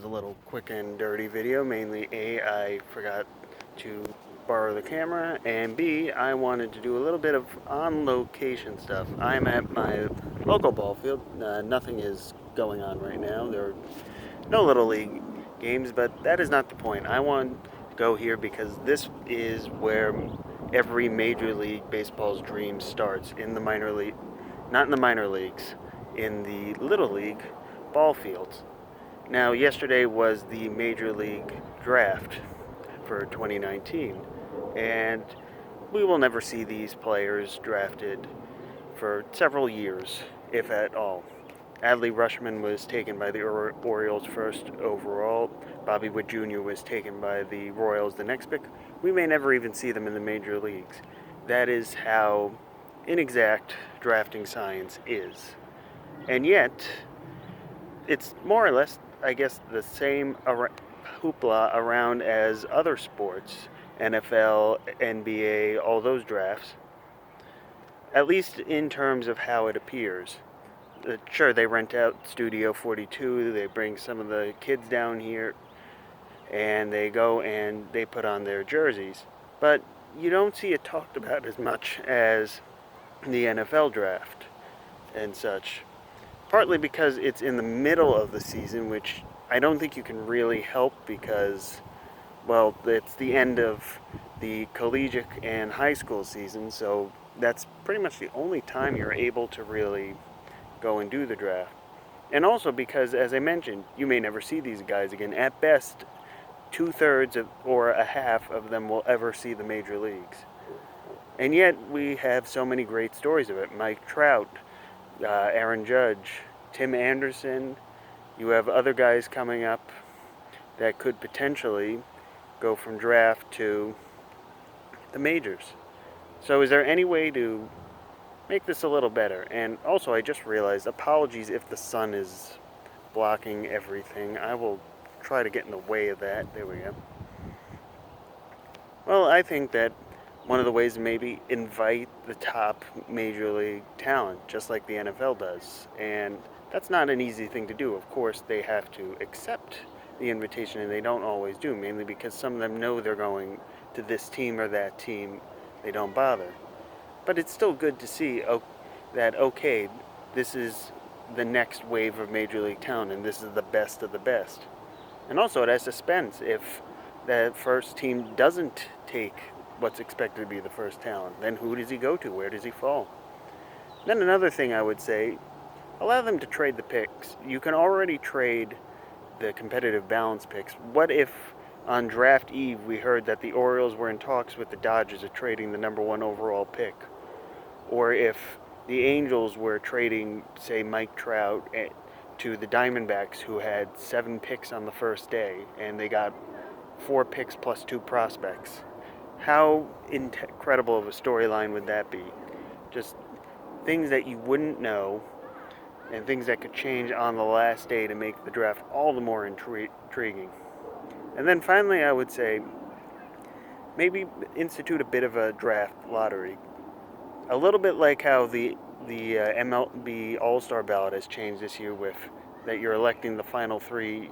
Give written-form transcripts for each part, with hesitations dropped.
little quick and dirty video. Mainly A, I forgot to borrow the camera, and B, I wanted to do a little bit of on-location stuff. I'm at my local ball field. Nothing is going on right now. There are no Little League games, but that is not the point. I want to go here because this is where every Major League Baseball's dream starts, in the minor league, not in the minor leagues, in the Little League ball fields. Now, yesterday was the Major League Draft for 2019, and we will never see these players drafted for several years, if at all. Adley Rutschman was taken by the Orioles first overall. Bobby Witt Jr. was taken by the Royals the next pick. We may never even see them in the major leagues. That is how inexact drafting science is. And yet, it's more or less, I guess, the same hoopla around as other sports, NFL, NBA, all those drafts, at least in terms of how it appears. Sure, they rent out Studio 42, they bring some of the kids down here, and they go and they put on their jerseys. But you don't see it talked about as much as the NFL draft and such. Partly because it's in the middle of the season, which I don't think you can really help because, well, it's the end of the collegiate and high school season, so that's pretty much the only time you're able to really go and do the draft. And also because, as I mentioned, you may never see these guys again. At best, 2/3 or a half of them will ever see the major leagues. And yet, we have so many great stories of it. Mike Trout, Aaron Judge, Tim Anderson. You have other guys coming up that could potentially go from draft to the majors. So is there any way to make this a little better? And also, I just realized, apologies if the sun is blocking everything. I will try to get in the way of that. There we go. Well, I think that one of the ways to maybe invite the top major league talent, just like the NFL does. And that's not an easy thing to do. Of course, they have to accept the invitation, and they don't always do, mainly because some of them know they're going to this team or that team. They don't bother. But it's still good to see that, okay, this is the next wave of major league talent, and this is the best of the best. And also, it has suspense. If that first team doesn't take what's expected to be the first talent, then who does he go to? Where does he fall? Then another thing I would say, allow them to trade the picks. You can already trade the competitive balance picks. What if on draft eve we heard that the Orioles were in talks with the Dodgers of trading the number 1 overall pick? Or if the Angels were trading, say, Mike Trout to the Diamondbacks, who had 7 picks on the first day, and they got 4 picks plus 2 prospects. How incredible of a storyline would that be? Just things that you wouldn't know, and things that could change on the last day to make the draft all the more intriguing. And then finally, I would say, maybe institute a bit of a draft lottery. A little bit like how the MLB All-Star ballot has changed this year, with that you're electing the final 3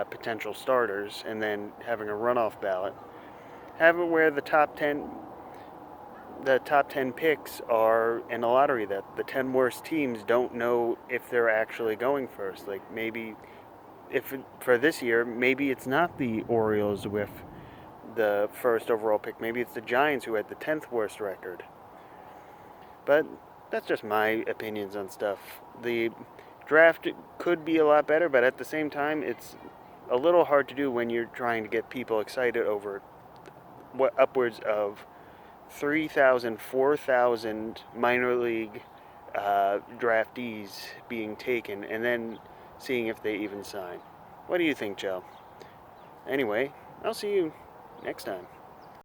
potential starters and then having a runoff ballot. Have it where the top 10 picks are in a lottery, that the 10 worst teams don't know if they're actually going first. Like, maybe for this year, maybe it's not the Orioles with the first overall pick. Maybe it's the Giants who had the 10th worst record. But that's just my opinions on stuff. The draft could be a lot better, but at the same time, it's a little hard to do when you're trying to get people excited over what upwards of 3,000, 4,000 minor league draftees being taken, and then seeing if they even sign. What do you think, Joe? Anyway, I'll see you next time.